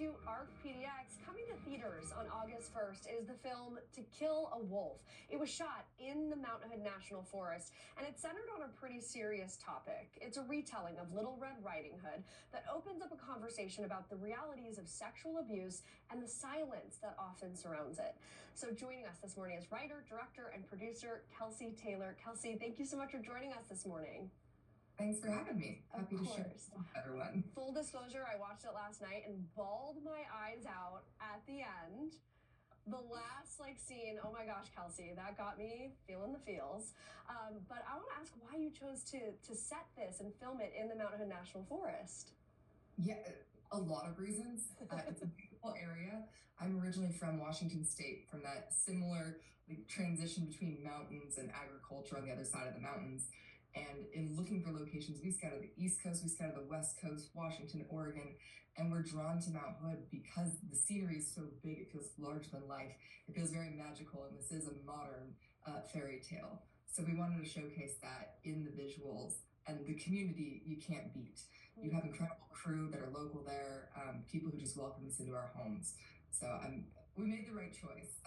to ARC PDX. Coming to theaters on August 1st is the film To Kill a Wolf. It was shot in the Mountain Hood National Forest, and it's centered on a pretty serious topic. It's a retelling of Little Red Riding Hood that opens up a conversation about the realities of sexual abuse and the silence that often surrounds it. So joining us this morning is writer, director, and producer Kelsey Taylor. Kelsey, thank you so much for joining us this morning. Thanks for having me. Happy to share with everyone. Full disclosure, I watched it last night and bawled my eyes out at the end. The last scene, oh my gosh, Kelsey, that got me feeling the feels. But I want to ask why you chose to set this and film it in the Mountain Hood National Forest. Yeah, a lot of reasons. It's a beautiful area. I'm originally from Washington State, from that similar transition between mountains and agriculture on the other side of the mountains. And in looking for locations, we scouted the East Coast, we scouted the West Coast, Washington, Oregon, and we're drawn to Mount Hood because the scenery is so big, it feels larger than life. It feels very magical, and this is a modern fairy tale. So we wanted to showcase that in the visuals, and the community you can't beat. You have incredible crew that are local there, people who just welcome us into our homes. So we made the right choice.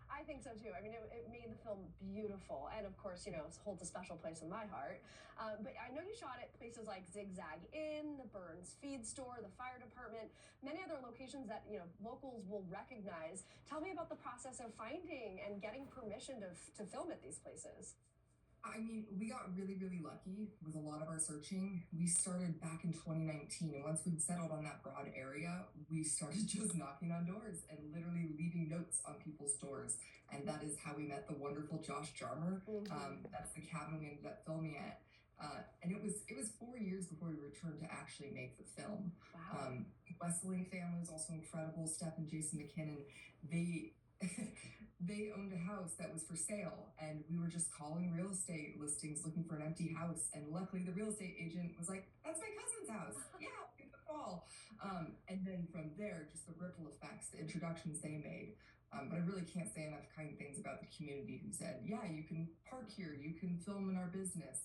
I think so too. I mean, it made the film beautiful, and of course, it holds a special place in my heart. But I know you shot at places like Zigzag Inn, the Burns Feed Store, the fire department, many other locations that locals will recognize. Tell me about the process of finding and getting permission to film at these places. I mean, we got really, really lucky with a lot of our searching. We started back in 2019, and once we'd settled on that broad area, we started just knocking on doors and literally leaving notes on people's doors. And that is how we met the wonderful Josh Jarmer. That's the cabin we ended up filming at. And it was 4 years before we returned to actually make the film. Wow. Westling family is also incredible. Steph and Jason McKinnon, they owned a house that was for sale, and we were just calling real estate listings looking for an empty house, and luckily the real estate agent was like, "That's my cousin's house." Yeah, give the call. And then from there, just the ripple effects, the introductions they made. But I really can't say enough kind things about the community who said, "Yeah, you can park here, you can film in our business."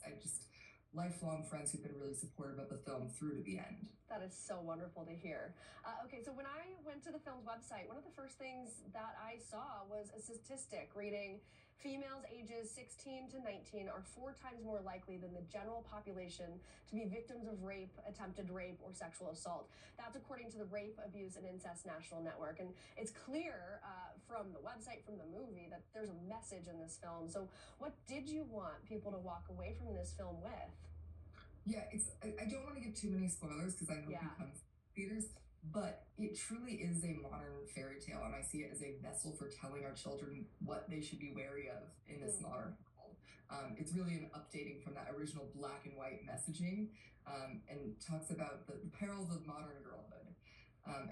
Lifelong friends who've been really supportive of the film through to the end. That is so wonderful to hear. Okay, so when I went to the film's website, one of the first things that I saw was a statistic reading females ages 16 to 19 are 4 times more likely than the general population to be victims of rape, attempted rape, or sexual assault. That's according to the Rape, Abuse, and Incest National Network. And it's clear from the website, from the movie, that there's a message in this film. So what did you want people to walk away from this film with? Yeah, I don't want to give too many spoilers because I hope it comes to theaters, but it truly is a modern fairy tale, and I see it as a vessel for telling our children what they should be wary of in this modern world. It's really an updating from that original black and white messaging, and talks about the perils of modern girlhood.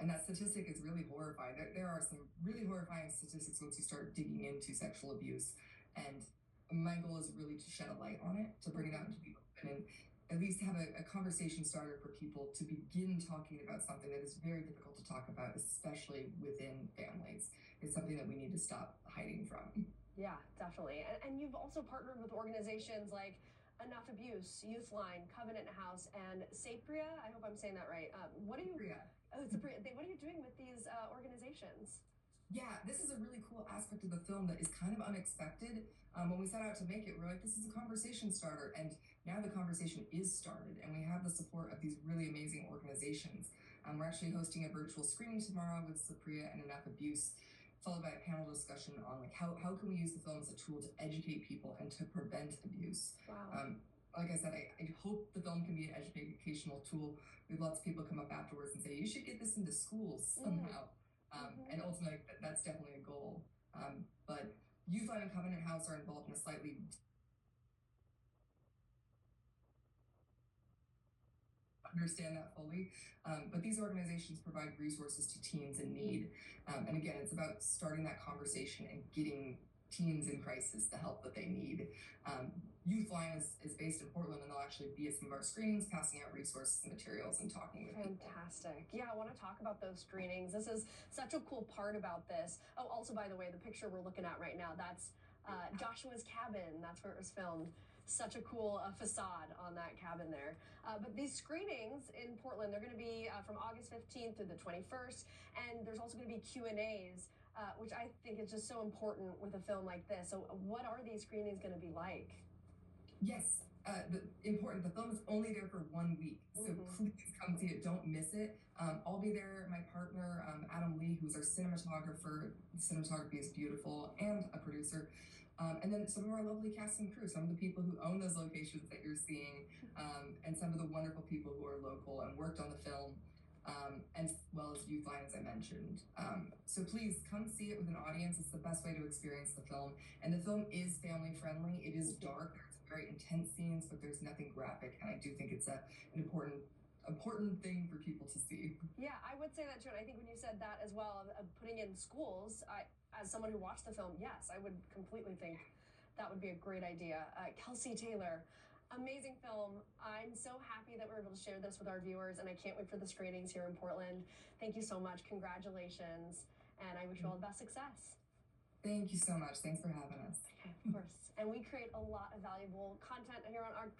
And that statistic is really horrifying. There are some really horrifying statistics once you start digging into sexual abuse, and my goal is really to shed a light on it, to bring it out into the open, and at least have a conversation starter for people to begin talking about something that is very difficult to talk about, especially within families. It's something that we need to stop hiding from. Yeah, definitely. And you've also partnered with organizations like Enough Abuse, Youthline, Covenant House, and Sapria. I hope I'm saying that right. What are you? Sapria. Oh, Sapria. What are you doing with these organizations? Yeah, this is a really cool aspect of the film that is kind of unexpected. When we set out to make it, we're like, this is a conversation starter, and now the conversation is started, and we have the support of these really amazing organizations. We're actually hosting a virtual screening tomorrow with Sapria and Enough Abuse, followed by a panel discussion on how can we use the film as a tool to educate people and to prevent abuse. Wow. Like I said, I hope the film can be an educational tool. We have lots of people come up afterwards and say, you should get this into schools somehow. And ultimately, that's definitely a goal. But Youthline and Covenant House are involved in a slightly understand that fully. But these organizations provide resources to teens in need. And again, it's about starting that conversation and getting teens in crisis the help that they need. Youthline is based in Portland, and they'll actually be at some of our screenings, passing out resources and materials and talking with people. Fantastic. Yeah, I want to talk about those screenings. This is such a cool part about this. Oh, also, by the way, the picture we're looking at right now, that's Joshua's cabin. That's where it was filmed. such a cool facade on that cabin there. But these screenings in Portland, they're going to be from August 15th through the 21st, and there's also going to be Q&As, which I think is just so important with a film like this. So what are these screenings going to be like? Yes, important. The film is only there for 1 week, so please come see it. Don't miss it. I'll be there. My partner, Adam Lee, who's our cinematographer. The cinematography is beautiful, and a producer. And then some of our lovely cast and crew, some of the people who own those locations that you're seeing, and some of the wonderful people who are local and worked on the film, as well as Youth Line, as I mentioned. So please come see it with an audience. It's the best way to experience the film. And the film is family friendly. It is dark. There's very intense scenes, but there's nothing graphic. And I do think it's an important thing for people to see. Yeah, I would say that too. And I think when you said that as well, of putting in schools, as someone who watched the film, yes, I would completely think that would be a great idea. Kelsey Taylor, amazing film. I'm so happy that we're able to share this with our viewers, and I can't wait for the screenings here in Portland. Thank you so much. Congratulations, and I wish you all the best success. Thank you so much. Thanks for having us. Okay, of course. And we create a lot of valuable content here on ARC.